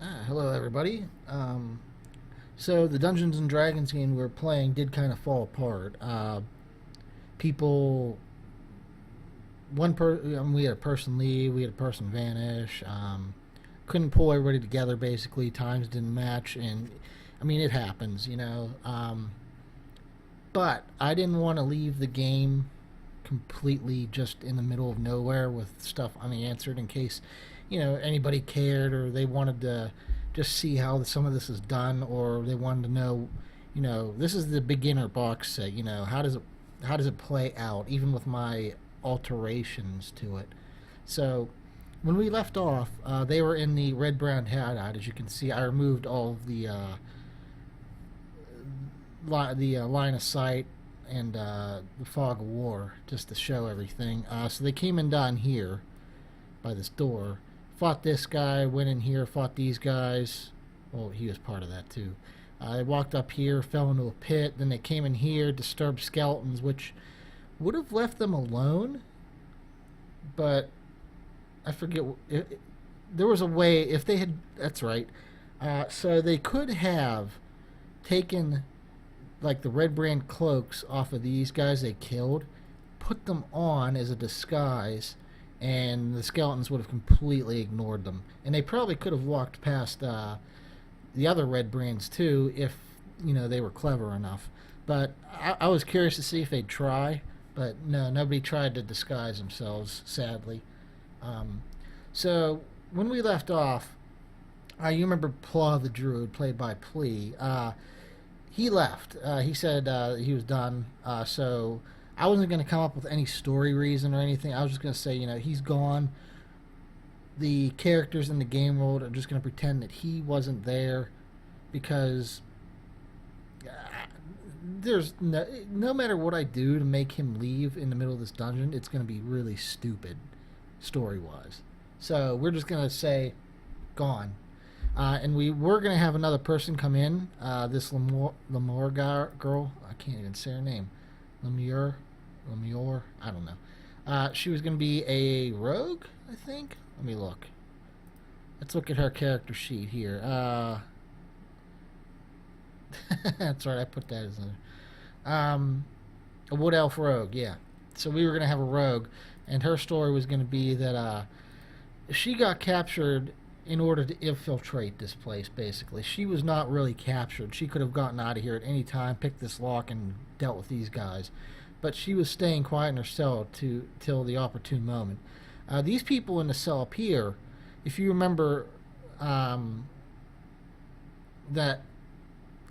Hello, everybody. So the Dungeons and Dragons game we were playing did kind of fall apart. People, we had a person leave, we had a person vanish. Couldn't pull everybody together. Basically, times didn't match, and I mean it happens, you know. But I didn't want to leave the game completely just in the middle of nowhere with stuff unanswered in case, anybody cared or they wanted to just see how some of this is done, or they wanted to know, this is the beginner box set. How does it play out, even with my alterations to it. So when we left off, they were in the red brown hideout. As you can see, I removed all of the line of sight and the fog of war just to show everything. So they came in down here by this door, fought this guy, went in here, fought these guys. Well, he was part of that too. They walked up here, fell into a pit. Then they came in here, disturbed skeletons, which would have left them alone. But I forget. There was a way if they had. That's right. So they could have taken like the red brand cloaks off of these guys they killed, put them on as a disguise, and the skeletons would have completely ignored them. And they probably could have walked past the other red brands too if they were clever enough. But I was curious to see if they'd try, but no, nobody tried to disguise themselves, sadly. Um, so when we left off, you remember Plaw the Druid, played by Plea. He left. He said he was done. So I wasn't going to come up with any story reason or anything. I was just going to say, he's gone. The characters in the game world are just going to pretend that he wasn't there because uh, there's no matter what I do to make him leave in the middle of this dungeon, it's going to be really stupid story wise. So we're just going to say gone. And we were going to have another person come in. This Lemore girl, I can't even say her name. Lemure, I don't know. She was going to be a rogue, I think. Let me look. Let's look at her character sheet here. That's right, I put that as a wood elf rogue, yeah. So we were going to have a rogue, and her story was going to be that she got captured in order to infiltrate this place, basically. She was not really captured. She could have gotten out of here at any time, picked this lock, and dealt with these guys. But she was staying quiet in her cell till the opportune moment. These people in the cell up here, if you remember, that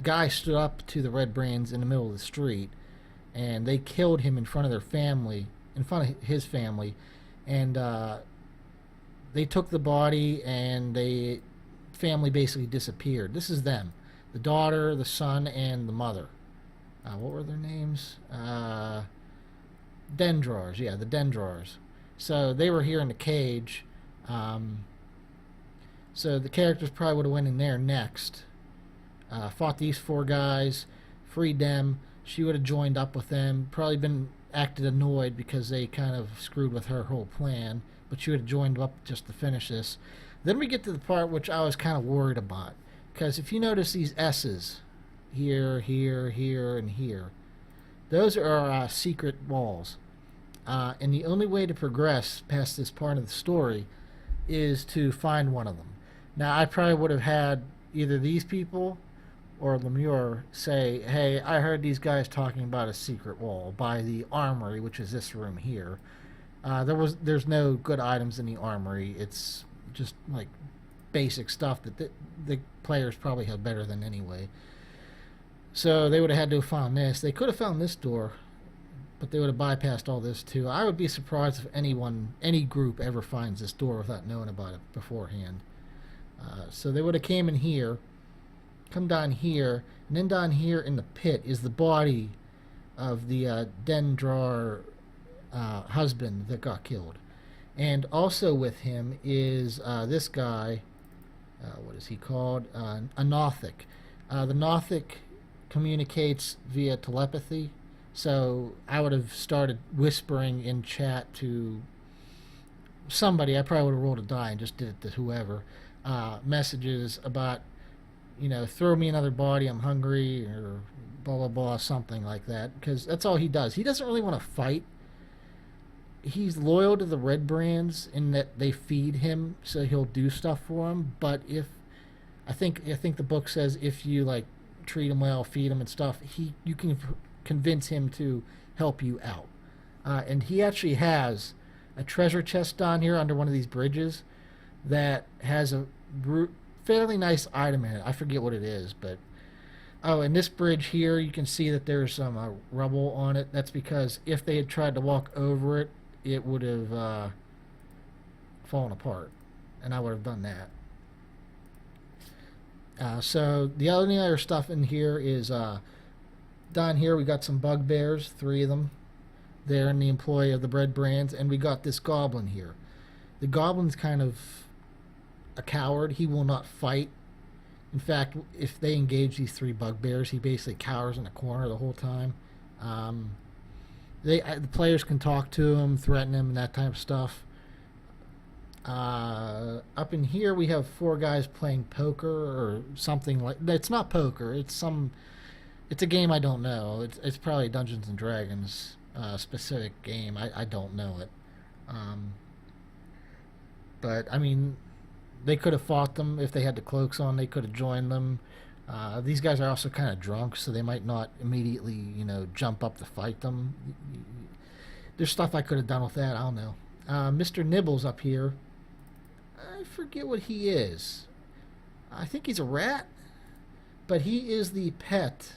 guy stood up to the Red Brands in the middle of the street, and they killed him in front of their family, in front of his family, and they took the body, and the family basically disappeared. This is them, the daughter, the son, and the mother. What were their names? Dendrars, yeah, the Dendrars. So they were here in the cage. So the characters probably would have went in there next, fought these four guys, freed them. She would have joined up with them. Probably been acted annoyed because they kind of screwed with her whole plan, but she would have joined up just to finish this. Then we get to the part which I was kind of worried about, because if you notice these S's, here, here, here, and here, those are secret walls. And the only way to progress past this part of the story is to find one of them. Now, I probably would have had either these people or Lemure say, hey, I heard these guys talking about a secret wall by the armory, which is this room here. There's no good items in the armory. It's just like basic stuff that the players probably have better than anyway. So they would have had to have found this. They could have found this door, but they would have bypassed all this too. I would be surprised if any group ever finds this door without knowing about it beforehand. So they would have came in here, come down here, and then down here in the pit is the body of the Dendrar husband that got killed. And also with him is this guy, what is he called? A Nothic. The Nothic communicates via telepathy, so I would have started whispering in chat to somebody. I probably would have rolled a die and just did it to whoever. messages about, throw me another body, I'm hungry, or blah blah blah, something like that. Because that's all he does. He doesn't really want to fight. He's loyal to the Red Brands in that they feed him, so he'll do stuff for them. But if I think the book says if you like treat him well, feed him and stuff, you can convince him to help you out. And he actually has a treasure chest down here under one of these bridges that has a fairly nice item in it. I forget what it is, but and this bridge here, you can see that there's some rubble on it. That's because if they had tried to walk over it, it would have fallen apart, and I would have done that. So the only other stuff in here is down here we got some bugbears, 3 of them. They're in the employ of the Bread Brands, and we got this goblin here. The goblin's kind of a coward. He will not fight. In fact, if they engage these 3 bugbears, he basically cowers in the corner the whole time. The players can talk to him, threaten him, and that type of stuff. Up in here, we have 4 guys playing poker or something like. It's not poker. It's a game I don't know. It's probably Dungeons and Dragons specific game. I don't know it. But I mean, they could have fought them if they had the cloaks on. They could have joined them. These guys are also kind of drunk, so they might not immediately, jump up to fight them. There's stuff I could have done with that. I don't know. Mr. Nibbles up here. I forget what he is. I think he's a rat, but he is the pet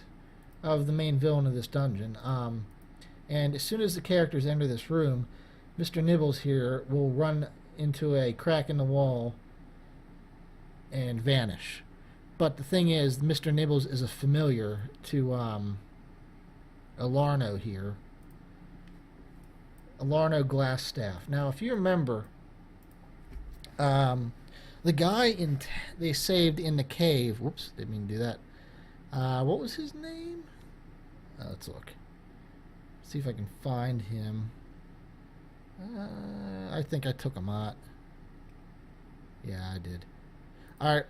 of the main villain of this dungeon. And as soon as the characters enter this room, Mr. Nibbles here will run into a crack in the wall and vanish. But the thing is, Mr. Nibbles is a familiar to Alarno here. Alarno Glassstaff. Now, if you remember, the guy they saved in the cave. Whoops, didn't mean to do that. What was his name? Let's look. See if I can find him. I think I took him out. Yeah, I did. Alright,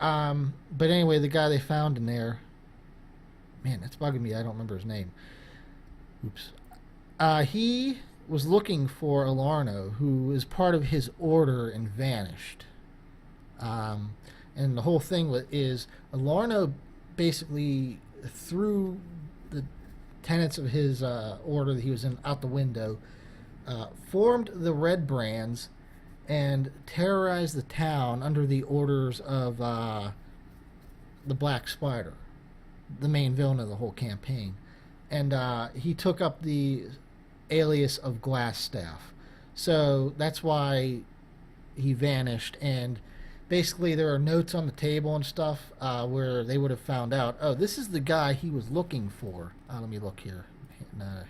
but anyway, the guy they found in there. Man, that's bugging me. I don't remember his name. Oops. He was looking for Alarno, who is part of his order and vanished. And the whole thing is Alarno basically threw the tenets of his order that he was in out the window, formed the Red Brands, and terrorized the town under the orders of the Black Spider, the main villain of the whole campaign. And he took up the alias of Glassstaff. So that's why he vanished. And basically there are notes on the table and stuff where they would have found out, oh, this is the guy he was looking for. Let me look here.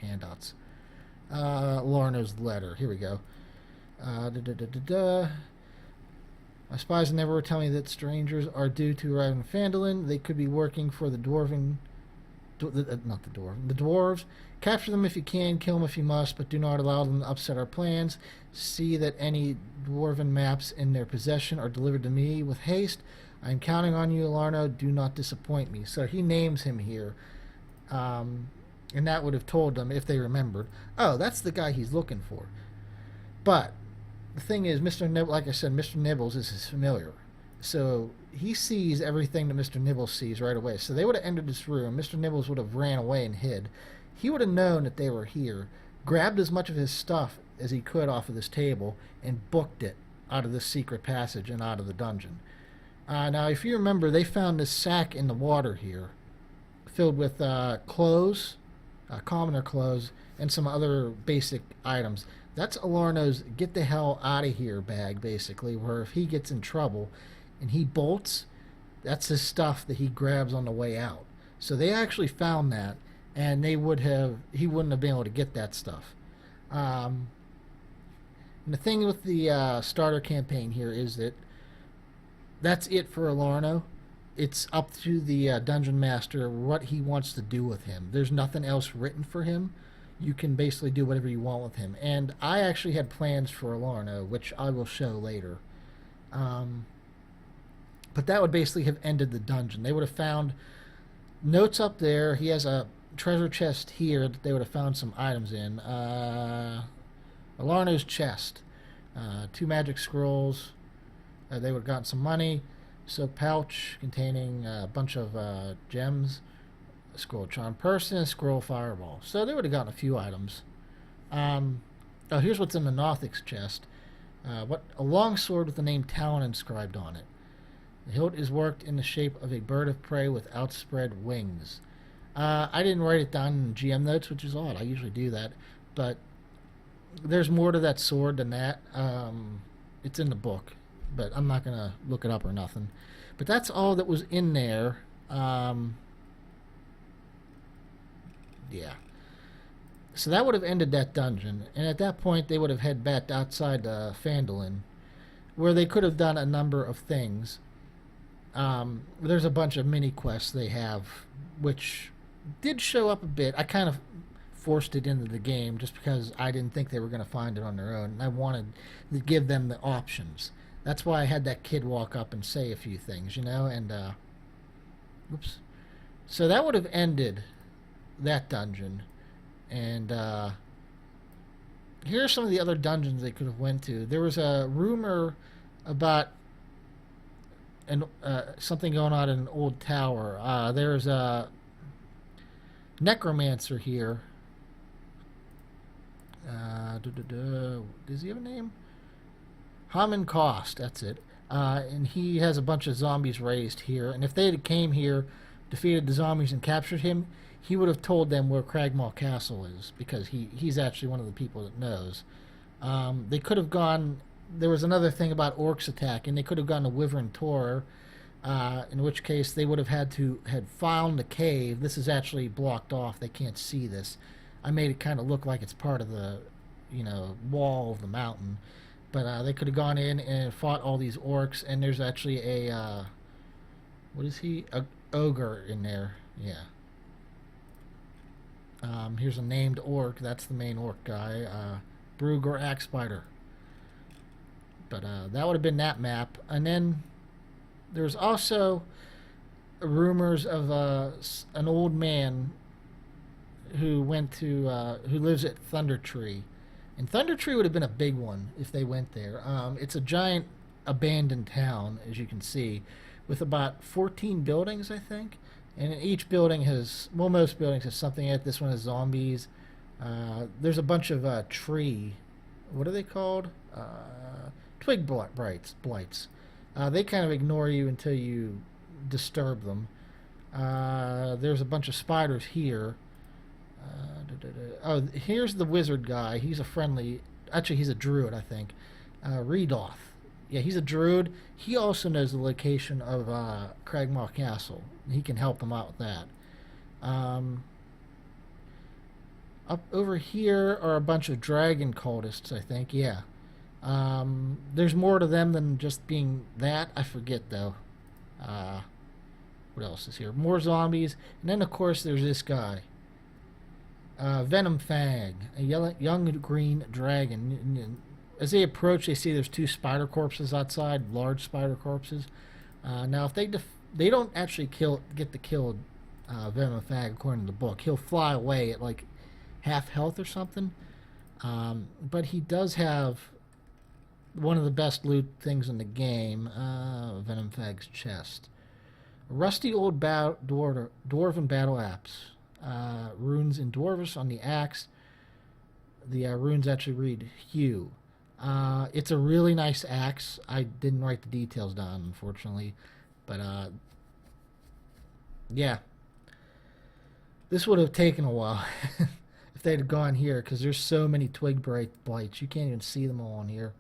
Handouts. Lorna's letter. Here we go. My spies never tell me that strangers are due to arrive in Phandalin. They could be working for the dwarven... the dwarves. Capture them if you can, kill them if you must, but do not allow them to upset our plans. See that any dwarven maps in their possession are delivered to me with haste. I am counting on you, Alarno. Do not disappoint me. So he names him here. And that would have told them, if they remembered, oh, that's the guy he's looking for. But the thing is, like I said, Mr. Nibbles is his familiar. So he sees everything that Mr. Nibbles sees right away. So they would have entered this room. Mr. Nibbles would have ran away and hid. He would have known that they were here, grabbed as much of his stuff as he could off of this table, and booked it out of this secret passage and out of the dungeon. Now, if you remember, they found this sack in the water here, filled with clothes, commoner clothes, and some other basic items. That's Alarno's get the hell out of here bag, basically, where if he gets in trouble and he bolts, that's his stuff that he grabs on the way out. So they actually found that, and he wouldn't have been able to get that stuff. And the thing with the starter campaign here is that that's it for Alarno. It's up to the dungeon master what he wants to do with him. There's nothing else written for him. You can basically do whatever you want with him. And I actually had plans for Alarno, which I will show later. But that would basically have ended the dungeon. They would have found notes up there. He has a treasure chest here that they would have found some items in. Alarno's chest. 2 magic scrolls. They would have gotten some money. So pouch containing a bunch of gems. A scroll charm person. A scroll fireball. So they would have gotten a few items. Here's what's in the Nothic's chest. A long sword with the name Talon inscribed on it. The hilt is worked in the shape of a bird of prey with outspread wings. I didn't write it down in GM notes, which is odd. I usually do that. But there's more to that sword than that. It's in the book, but I'm not going to look it up or nothing. But that's all that was in there. Yeah. So that would have ended that dungeon. And at that point, they would have head back outside Phandalin, where they could have done a number of things. There's a bunch of mini quests they have, which did show up a bit. I kind of forced it into the game just because I didn't think they were going to find it on their own, and I wanted to give them the options. That's why I had that kid walk up and say a few things, and whoops. So that would have ended that dungeon, and here are some of the other dungeons they could have went to. There was a rumor about something going on in an old tower. There's a necromancer here. Does he have a name? Haman Cost, that's it. And he has a bunch of zombies raised here. And if they had came here, defeated the zombies, and captured him, he would have told them where Cragmaw Castle is, because he's actually one of the people that knows. They could have gone. There was another thing about orcs attacking. They could have gone to Wyvern Tor, in which case they would have had found the cave. This is actually blocked off. They can't see this. I made it kind of look like it's part of the, wall of the mountain. But they could have gone in and fought all these orcs. And there's actually a, what is he? A ogre in there. Yeah. Here's a named orc. That's the main orc guy. Brug or Axe Spider. But that would have been that map. And then there's also rumors of an old man who who lives at Thunder Tree. And Thunder Tree would have been a big one if they went there. It's a giant abandoned town, as you can see, with about 14 buildings, I think. And each building most buildings have something in it. This one has zombies. There's a bunch of tree. What are they called? Twig blights. They kind of ignore you until you disturb them. There's a bunch of spiders here. Here's the wizard guy. He's a friendly. Actually, he's a druid, I think. Redoth. Yeah, he's a druid. He also knows the location of Cragmaw Castle. He can help them out with that. Up over here are a bunch of dragon cultists, I think. Yeah. There's more to them than just being that. I forget, though. What else is here? More zombies. And then, of course, there's this guy. Venom Fang, a young green dragon. As they approach, they see there's 2 spider corpses outside, large spider corpses. Now, if they don't actually get to kill Venom Fang according to the book, he'll fly away at like half health or something. But he does have one of the best loot things in the game, Venom Fang's chest. A rusty old dwarven battle axe. Runes in Dwarvish on the axe. The runes actually read Hue. It's a really nice axe. I didn't write the details down, unfortunately. But, yeah. This would have taken a while if they'd have gone here, because there's so many twig blights. You can't even see them all on here.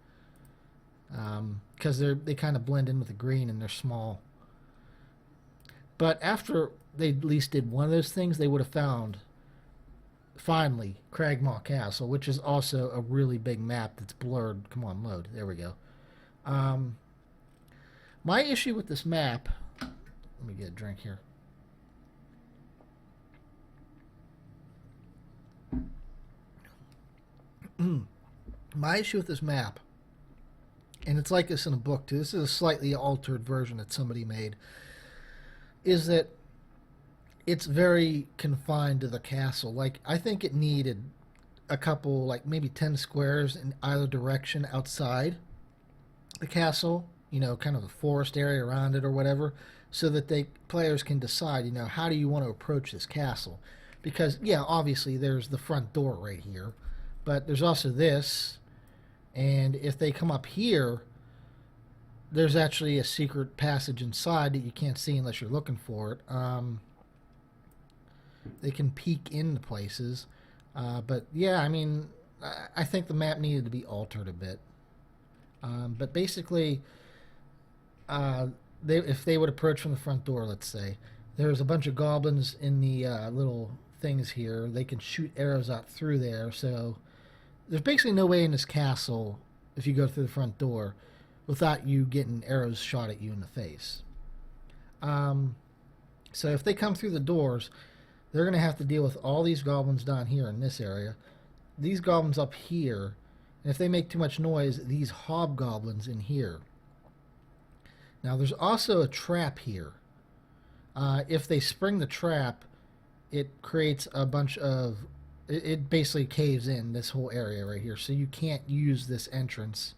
Because they kind of blend in with the green and they're small. But after they at least did one of those things, they would have found, finally, Cragmaw Castle, which is also a really big map that's blurred. Come on, load. There we go. My issue with this map... Let me get a drink here. My issue with this map and it's like this in a book too. This is a slightly altered version that somebody made. Is that it's very confined to the castle. Like I think it needed a couple, like maybe 10 squares in either direction outside the castle. You know, kind of a forest area around it or whatever, so that they players can decide. You know, how do you want to approach this castle? Because yeah, obviously there's the front door right here, but there's also this, and if they come up here, there's actually a secret passage inside that you can't see unless you're looking for it. They can peek into places, but yeah, I mean, I think the map needed to be altered a bit. But basically, if they would approach from the front door, let's say, there's a bunch of goblins in the little things here. They can shoot arrows out through there, so there's basically no way in this castle, if you go through the front door, without you getting arrows shot at you in the face. So if they come through the doors, they're going to have to deal with all these goblins down here in this area, these goblins up here, and if they make too much noise, these hobgoblins in here. Now there's also a trap here. If they spring the trap, it creates a bunch of... It basically caves in this whole area right here, so you can't use this entrance.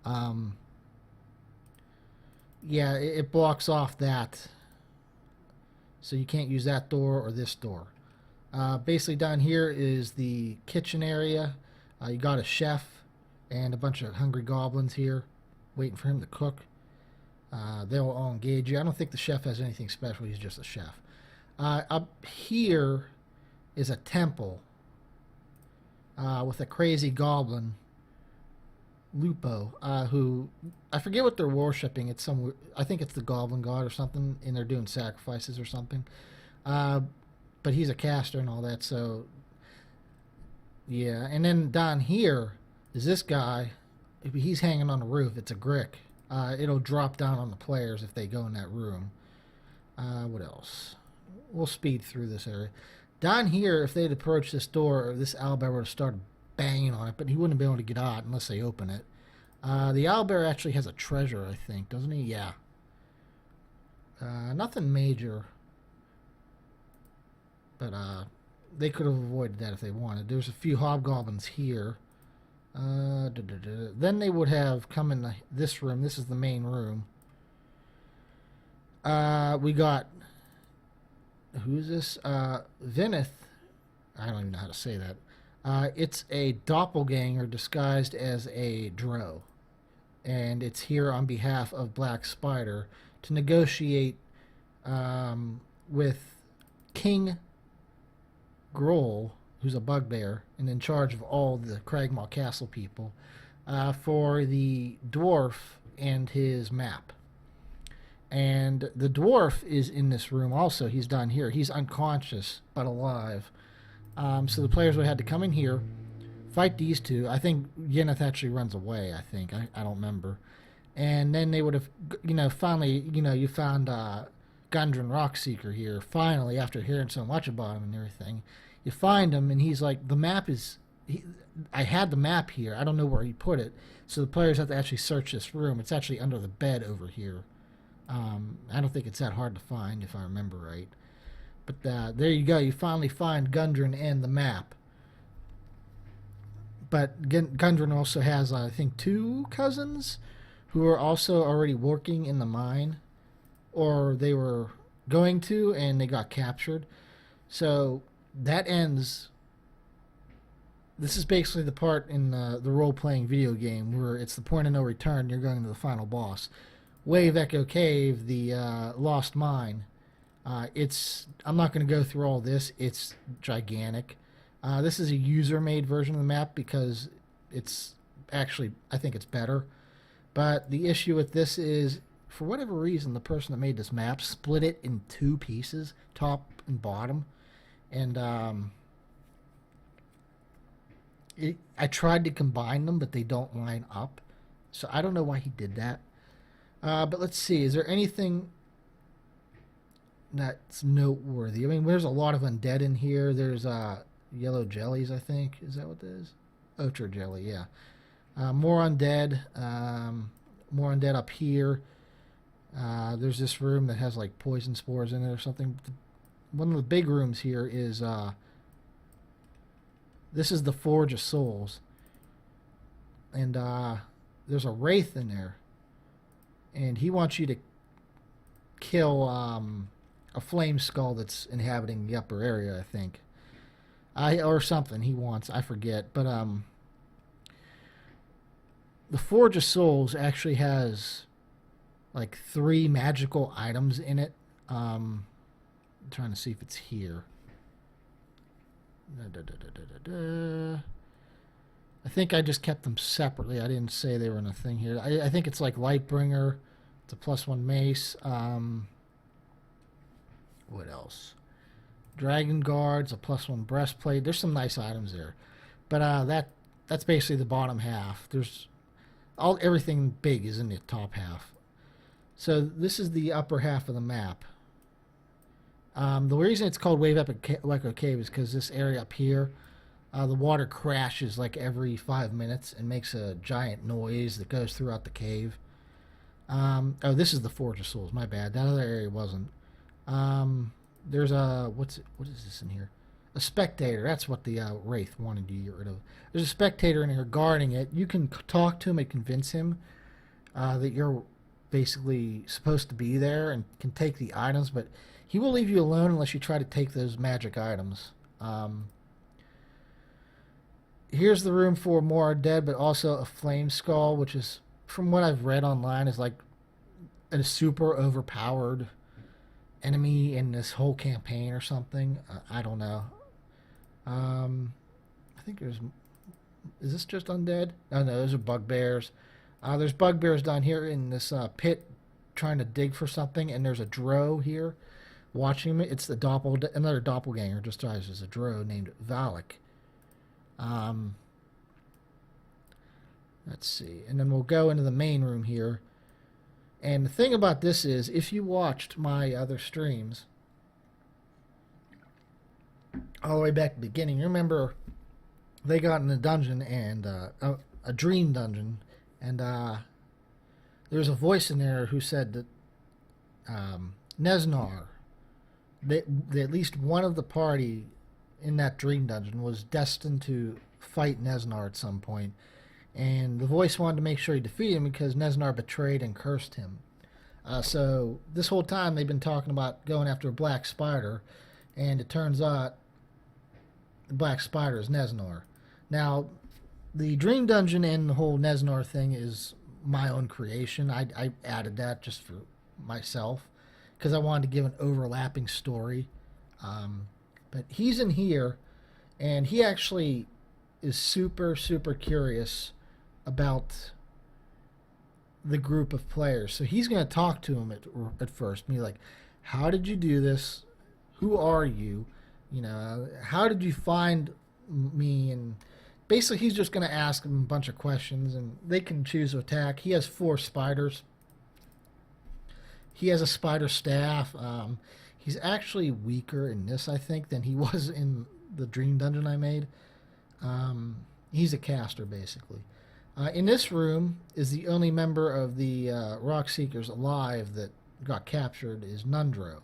Yeah, it blocks off that. So you can't use that door or this door. Basically down here is the kitchen area. You got a chef and a bunch of hungry goblins here waiting for him to cook. They'll all engage you. I don't think the chef has anything special. He's just a chef. Up here is a temple with a crazy goblin, Lupo, who I forget what they're worshipping. It's some, I think it's the goblin god or something, and they're doing sacrifices or something. But he's a caster and all that, so yeah. And then down here is this guy. He's hanging on the roof. It's a Grick. It'll drop down on the players if they go in that room. What else? We'll speed through this area. Down here, if they'd approach this door, this owlbear would have started banging on it, but he wouldn't be able to get out unless they open it. The owlbear actually has a treasure, I think, doesn't he? Yeah. Nothing major, but they could have avoided that if they wanted. There's a few hobgoblins here. Then they would have come in this room. This is the main room. We got... Who's this? Vinith. I don't even know how to say that. It's a doppelganger disguised as a drow. And it's here on behalf of Black Spider to negotiate with King Grohl, who's a bugbear and in charge of all the Cragmaw Castle people, for the dwarf and his map. And the dwarf is in this room also. He's down here. He's unconscious but alive. So the players would have had to come in here, fight these two. I think Yeneth actually runs away, I think. I don't remember. And then they would have, finally, you found Gundren Rockseeker here. Finally, after hearing so much about him and everything. You find him, and he's like, the map is... I had the map here. I don't know where he put it. So the players have to actually search this room. It's actually under the bed over here. I don't think it's that hard to find, if I remember right. But there you go. You finally find Gundren and the map. But Gundren also has, I think, 2 cousins who are also already working in the mine. Or they were going to, and they got captured. So that ends... This is basically the part in the role-playing video game where it's the point of no return. You're going to the final boss. Wave Echo Cave, the Lost Mine. I'm not going to go through all this. It's gigantic. This is a user-made version of the map because it's actually, I think it's better. But the issue with this is, for whatever reason, the person that made this map split it in 2 pieces, top and bottom. And I tried to combine them, but they don't line up. So I don't know why he did that. But let's see. Is there anything that's noteworthy? I mean, there's a lot of undead in here. There's yellow jellies, I think. Is that what that is? Ochre jelly, yeah. More undead. more undead up here. There's this room that has like poison spores in it or something. One of the big rooms here is this is the Forge of Souls, and there's a wraith in there, and he wants you to kill a flame skull that's inhabiting the upper area, I think. Or something he wants, I forget. But the Forge of Souls actually has like 3 magical items in it. I'm trying to see if it's here. I think I just kept them separately. I didn't say they were in a thing here. I think it's like Lightbringer. It's a +1 mace. What else? Dragon Guards, a +1 breastplate. There's some nice items there. But that's basically the bottom half. There's everything big is in the top half. So this is the upper half of the map. The reason it's called Wave Echo Cave is because this area up here, the water crashes like every 5 minutes and makes a giant noise that goes throughout the cave. Oh, this is the Forge of Souls. My bad. That other area wasn't. There's what is this in here? A spectator. That's what the Wraith wanted you to get rid of. There's a spectator in here guarding it. You can talk to him and convince him that you're basically supposed to be there and can take the items, but he will leave you alone unless you try to take those magic items. Here's the room for more dead, but also a flame skull, which is, from what I've read online, is like a super overpowered enemy in this whole campaign or something. I don't know. I think is this just undead? Oh no, those are bugbears. There's bugbears down here in this pit trying to dig for something, and there's a drow here watching me. It's the another doppelganger just dies as a drow named Valak. Let's see, and then we'll go into the main room here. And the thing about this is, if you watched my other streams all the way back to the beginning, you remember they got in a dungeon, and a dream dungeon, and there's a voice in there who said that Nezznar, that at least one of the party in that dream dungeon was destined to fight Nezznar at some point. And the voice wanted to make sure he defeated him because Nezznar betrayed and cursed him. So this whole time they've been talking about going after a black spider, and it turns out the black spider is Nezznar. Now, the dream dungeon and the whole Nezznar thing is my own creation. I added that just for myself because I wanted to give an overlapping story. But he's in here, and he actually is super, super curious about the group of players. So he's going to talk to him at first, be like, how did you do this? Who are you? You know, how did you find me? And basically he's just going to ask him a bunch of questions, and they can choose to attack. He has 4 spiders. He has a spider staff. He's actually weaker in this, I think, than he was in the dream dungeon I made. He's a caster, basically. In this room is the only member of the Rock Seekers alive that got captured is Nundro,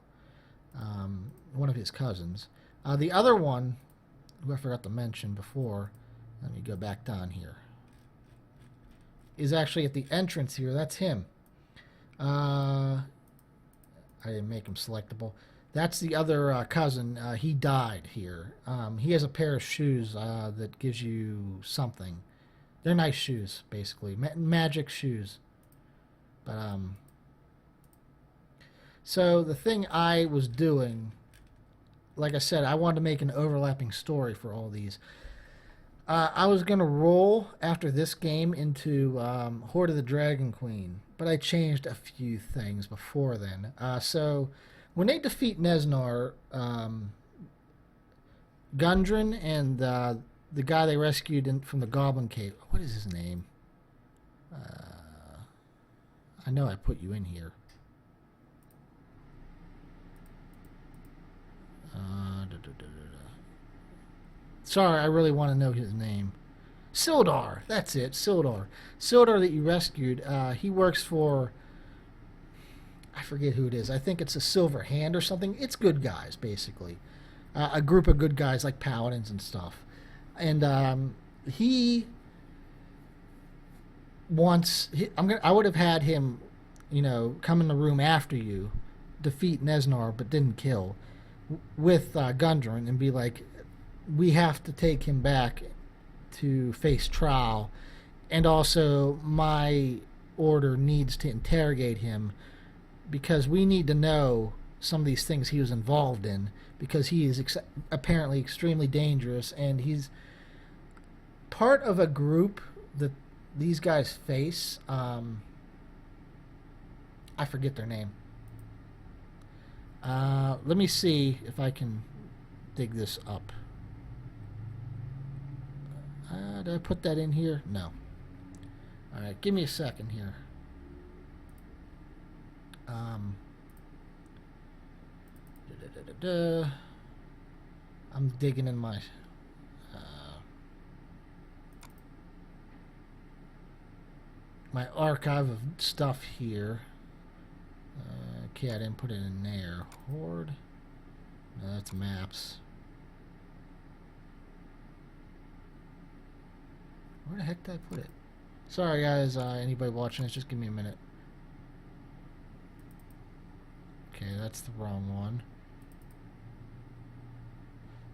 one of his cousins. The other one, who I forgot to mention before, let me go back down here, is actually at the entrance here. That's him. I didn't make him selectable. That's the other cousin. He died here. He has a pair of shoes that gives you something. They're nice shoes, basically. Magic shoes. But, so the thing I was doing, like I said, I wanted to make an overlapping story for all these. I was going to roll after this game into Horde of the Dragon Queen, but I changed a few things before then. So when they defeat Nezznar, Gundren and the guy they rescued from the Goblin Cave, what is his name? I know I put you in here. Sorry, I really want to know his name. Sildar. That's it. Sildar. Sildar that you rescued. He works for. I forget who it is. I think it's a Silver Hand or something. It's good guys, basically. A group of good guys like paladins and stuff. And he wants. I would have had him, come in the room after you, defeat Nezznar, but didn't kill, with Gundren, and be like, we have to take him back to face trial, and also my order needs to interrogate him because we need to know some of these things he was involved in, because he is apparently extremely dangerous, and he's part of a group that these guys face. I forget their name. Let me see if I can dig this up. Did I put that in here? No. Alright, give me a second here. I'm digging in my my archive of stuff here. Okay, I didn't put it in there. Horde. No, that's maps. Where the heck did I put it? Sorry guys, anybody watching this, just give me a minute. Okay, that's the wrong one.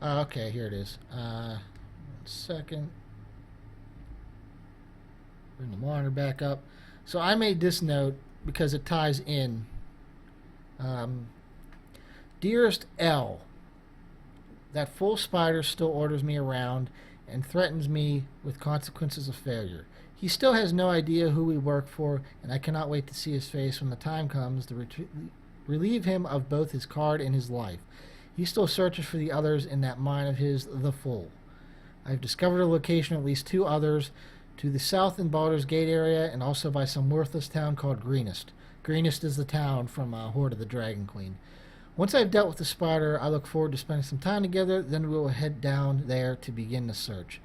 Okay, here it is. 1 second. Bring the monitor back up. So I made this note because it ties in. Dearest L, that fool spider still orders me around and threatens me with consequences of failure. He still has no idea who we work for, and I cannot wait to see his face when the time comes to relieve him of both his card and his life. He still searches for the others in that mine of his, the Fool. I've discovered a location of at least 2 others to the south in Baldur's Gate area, and also by some worthless town called Greenest. Greenest is the town from Horde of the Dragon Queen. Once I've dealt with the spider, I look forward to spending some time together, then we will head down there to begin the search.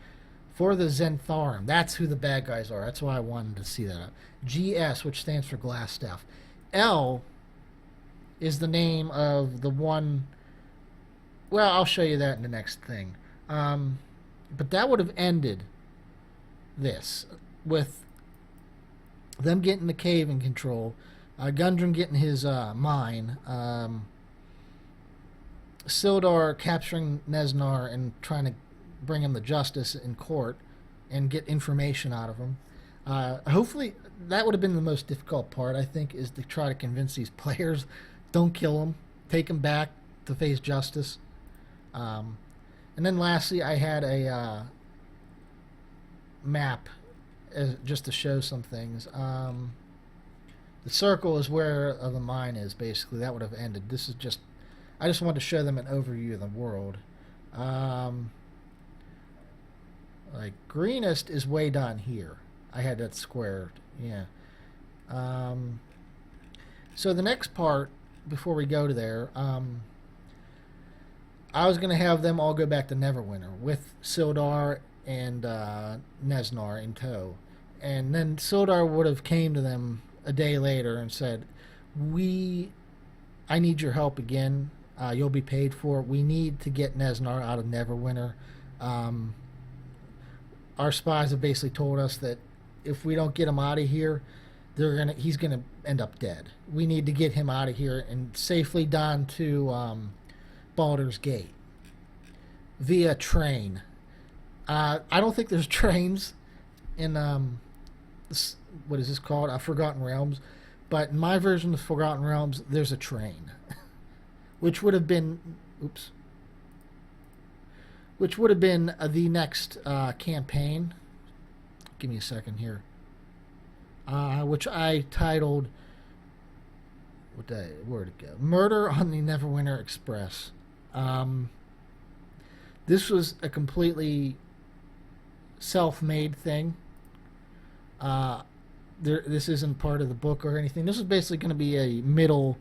For the Zentharum, that's who the bad guys are. That's why I wanted to see that up. GS, which stands for Glass Staff. L is the name of the one. Well, I'll show you that in the next thing. But that would have ended this with them getting the cave in control, Gundren getting his mine, Sildar capturing Nezznar and trying to bring him to justice in court and get information out of him. Hopefully, that would have been the most difficult part, I think, is to try to convince these players, don't kill him, take him back to face justice. And then lastly, I had a map just to show some things. The circle is where the mine is, basically. That would have ended. This is just, I just wanted to show them an overview of the world. Like, Greenest is way down here. I had that squared, yeah. So the next part, before we go to there, I was going to have them all go back to Neverwinter with Sildar and Nezznar in tow. And then Sildar would have came to them a day later and said, I need your help again. You'll be paid for it. We need to get Nezznar out of Neverwinter. Our spies have basically told us that if we don't get him out of here, he's gonna end up dead. We need to get him out of here and safely down to Baldur's Gate via train. I don't think there's trains in what is this called? Forgotten Realms. But in my version of Forgotten Realms, there's a train, which would have been, the next campaign. Give me a second here. Which I titled, where'd it go? Murder on the Neverwinter Express. This was a completely self-made thing. This isn't part of the book or anything. This is basically going to be a middle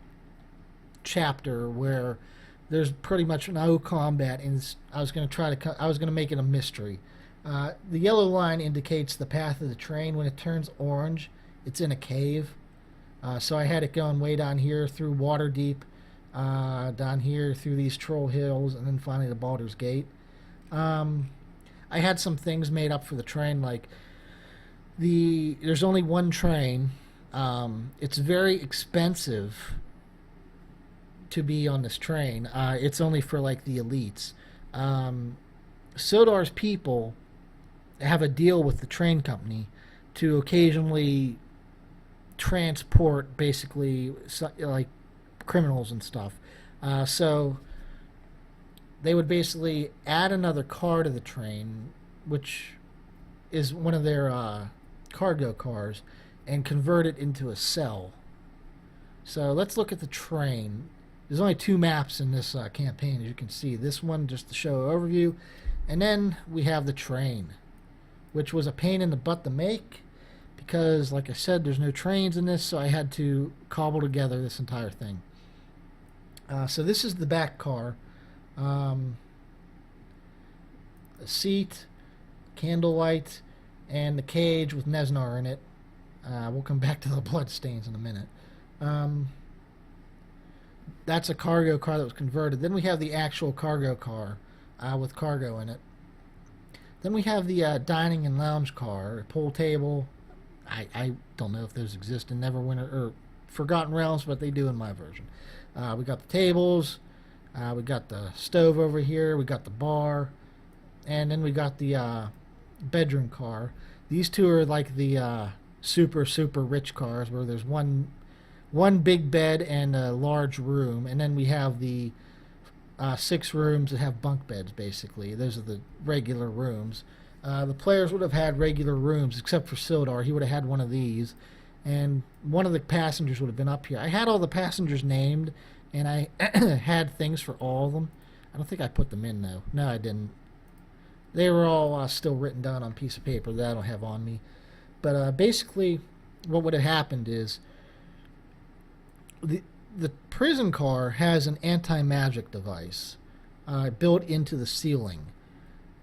chapter where there's pretty much no combat, and I was going to make it a mystery. The yellow line indicates the path of the train. When it turns orange, it's in a cave. So I had it going way down here through Waterdeep, down here through these Troll Hills, and then finally to Baldur's Gate. I had some things made up for the train, like there's only one train. It's very expensive to be on this train. It's only for like the elites. Sildar's people have a deal with the train company to occasionally transport basically like criminals and stuff. So they would basically add another car to the train, which is one of their cargo cars, and convert it into a cell. So let's look at the train. There's only 2 maps in this campaign, as you can see. This one just to show an overview, and then we have the train, which was a pain in the butt to make because, like I said, there's no trains in this, so I had to cobble together this entire thing. So this is the back car. A seat, candlelight, and the cage with Nezznar in it. We'll come back to the bloodstains in a minute. That's a cargo car that was converted. Then we have the actual cargo car with cargo in it. Then we have the dining and lounge car, a pool table. I don't know if those exist in Neverwinter or Forgotten Realms, but they do in my version. We got the tables. We got the stove over here. We got the bar. And then we got the bedroom car. These two are like the super rich cars where there's one big bed and a large room. And then we have the 6 rooms that have bunk beds, basically. Those are the regular rooms. The players would have had regular rooms, except for Sildar. He would have had one of these. And one of the passengers would have been up here. I had all the passengers named, and I had things for all of them. I don't think I put them in, though. No, I didn't. They were all still written down on a piece of paper that I don't have on me. But basically, what would have happened is the prison car has an anti-magic device built into the ceiling.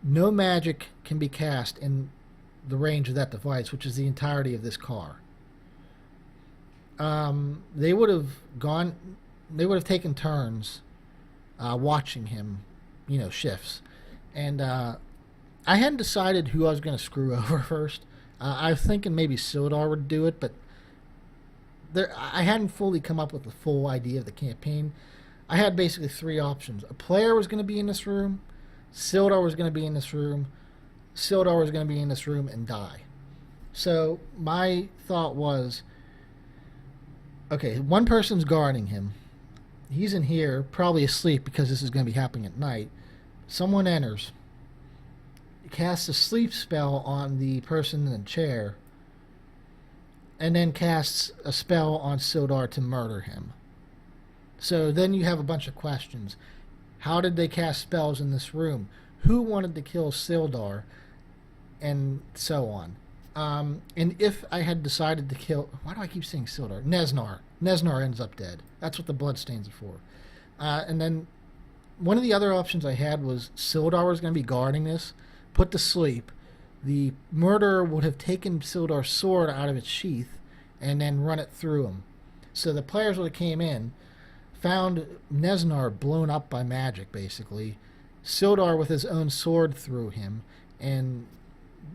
No magic can be cast in the range of that device, which is the entirety of this car. They would have taken turns watching him, shifts. And I hadn't decided who I was going to screw over first. I was thinking maybe Sildar would do it, but I hadn't fully come up with the full idea of the campaign. I had basically 3 options. A player was going to be in this room, Sildar was going to be in this room, Sildar was going to be in this room and die. So my thought was, okay, one person's guarding him. He's in here, probably asleep because this is going to be happening at night. Someone enters, casts a sleep spell on the person in the chair, and then casts a spell on Sildar to murder him. So then you have a bunch of questions. How did they cast spells in this room? Who wanted to kill Sildar? And so on. And if I had decided to kill... Why do I keep saying Sildar? Nezznar. Nezznar ends up dead. That's what the bloodstains are for. And then one of the other options I had was Sildar was going to be guarding this, put to sleep. The murderer would have taken Sildar's sword out of its sheath and then run it through him. So the players would have came in, found Nezznar blown up by magic, basically. Sildar with his own sword through him. And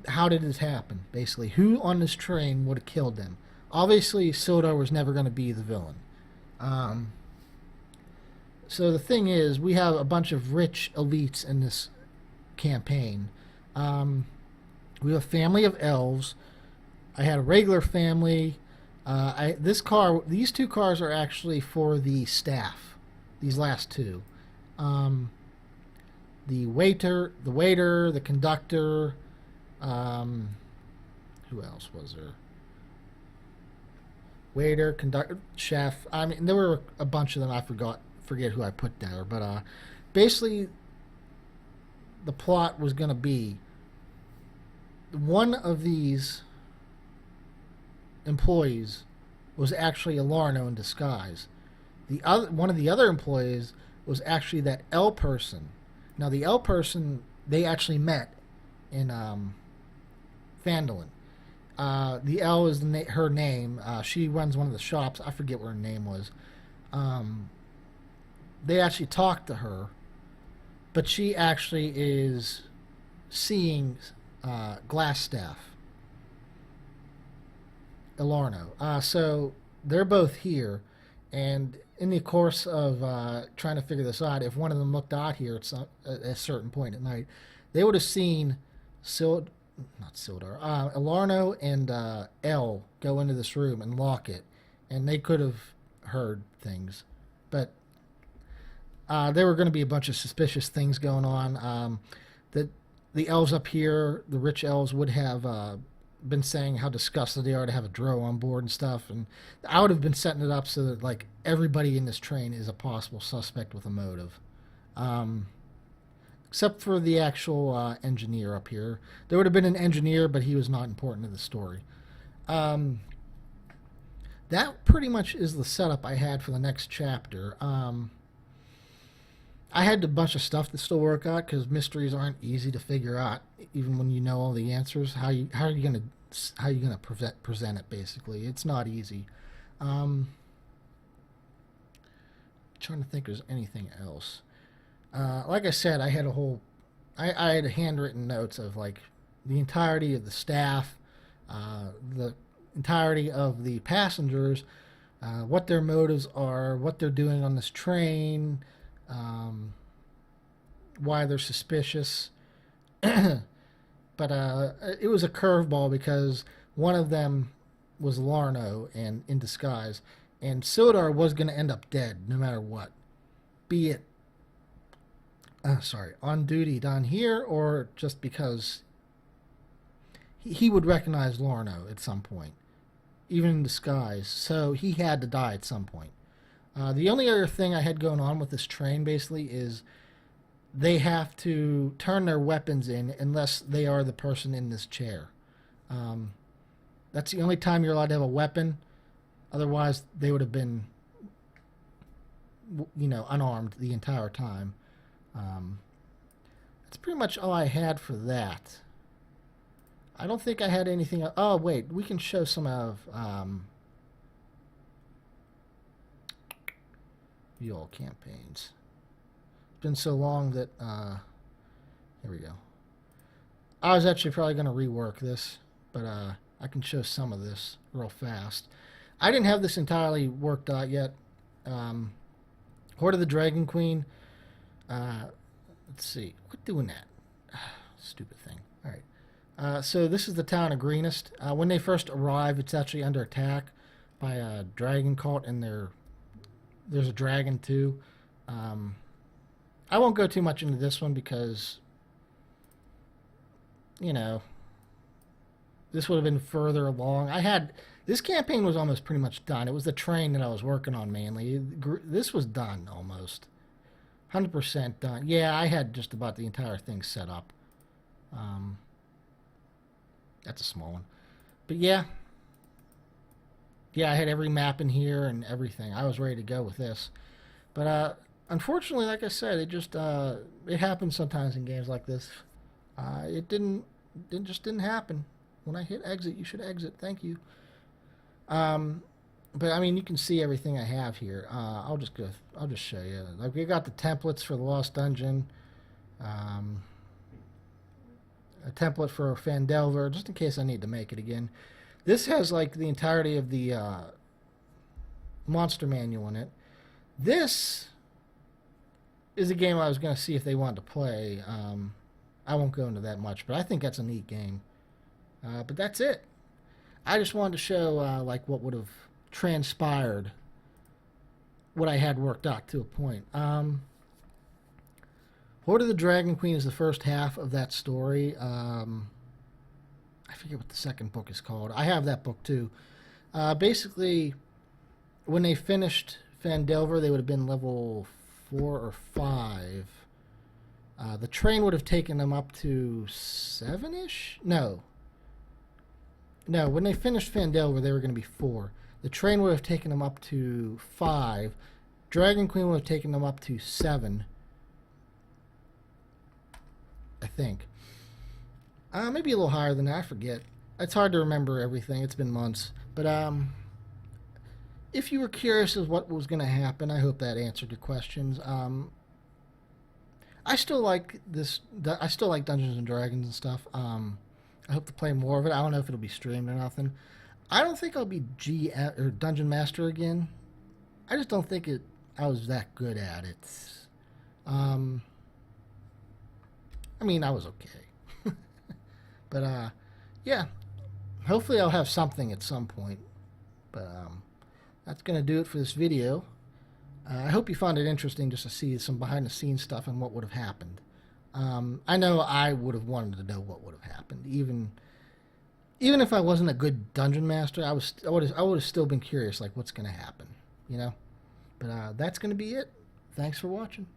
how did this happen, basically? Who on this train would have killed them? Obviously, Sildar was never going to be the villain. So the thing is, we have a bunch of rich elites in this campaign. We have a family of elves. I had a regular family. These 2 cars are actually for the staff. These last 2, the waiter, the conductor. Who else was there? Waiter, conductor, chef. I mean, there were a bunch of them. I forget who I put there. But basically, the plot was going to be one of these employees was actually a Larno in disguise. One of the other employees was actually that L person. Now, the L person they actually met in Phandalin. The L is her name. She runs one of the shops. I forget what her name was. Um, they actually talked to her, but she actually is seeing Glassstaff, Ilarno. So they're both here, and in the course of trying to figure this out, if one of them looked out here at a certain point at night, they would have seen not Sildar, Ilarno and El go into this room and lock it, and they could have heard things, but there were going to be a bunch of suspicious things going on. That the elves up here, the rich elves, would have been saying how disgusted they are to have a drow on board and stuff, and I would have been setting it up so that like everybody in this train is a possible suspect with a motive. Um, Except for the actual engineer up here. There would have been an engineer, but he was not important to the story. Um, that pretty much is the setup I had for the next chapter. I had a bunch of stuff to still work out because mysteries aren't easy to figure out, even when you know all the answers. How are you gonna present it? Basically, it's not easy. Um, Trying to think, if there's anything else. Like I said, I had I had handwritten notes of like the entirety of the staff, the entirety of the passengers, what their motives are, what they're doing on this train, um, why they're suspicious. But it was a curveball because one of them was Larno and in disguise, and Sildar was going to end up dead no matter what, be it on duty down here or just because he would recognize Larno at some point, even in disguise. So he had to die at some point. The only other thing I had going on with this train basically is they have to turn their weapons in unless they are the person in this chair. Um, that's the only time you're allowed to have a weapon. Otherwise, they would have been, unarmed the entire time. Um, that's pretty much all I had for that. I don't think I had anything. Oh, wait. We can show some of the old campaigns. It's been so long that. Here we go. I was actually probably going to rework this, but I can show some of this real fast. I didn't have this entirely worked out yet. Horde of the Dragon Queen. Let's see. Quit doing that. Stupid thing. All right. So this is the town of Greenest. When they first arrive, it's actually under attack by a dragon cult, and there's a dragon too. I won't go too much into this one because, this would have been further along. This campaign was almost pretty much done. It was the train that I was working on mainly. This was done almost. 100% done. Yeah, I had just about the entire thing set up. That's a small one. But yeah. Yeah, I had every map in here and everything. I was ready to go with this. But unfortunately, like I said, it happens sometimes in games like this. It just didn't happen. When I hit exit, you should exit. Thank you. But I mean, you can see everything I have here. I'll just show you. Like we got the templates for the Lost Dungeon, a template for Phandelver, just in case I need to make it again. This has like the entirety of the monster manual in it. This is a game I was going to see if they wanted to play. I won't go into that much, but I think that's a neat game. But that's it. I just wanted to show like what would have transpired, what I had worked out to a point. Horde of the Dragon Queen is the first half of that story. I forget what the second book is called. I have that book too. Basically, when they finished Phandelver, they would have been level 4 or 5. The train would have taken them up to 7-ish? No, when they finished Phandelver, they were going to be 4. The train would have taken them up to 5. Dragon Queen would have taken them up to 7, I think. Maybe a little higher than that. I forget. It's hard to remember everything. It's been months. But if you were curious as what was going to happen, I hope that answered your questions. I still like this. I still like Dungeons and Dragons and stuff. I hope to play more of it. I don't know if it'll be streamed or nothing. I don't think I'll be G or Dungeon Master again. I just don't think it. I was that good at it. Um, I mean, I was okay, but yeah. Hopefully, I'll have something at some point. But that's gonna do it for this video. I hope you found it interesting just to see some behind the scenes stuff and what would have happened. I know I would have wanted to know what would have happened, even if I wasn't a good dungeon master. I would have still been curious, like what's going to happen, you know. But that's going to be it. Thanks for watching.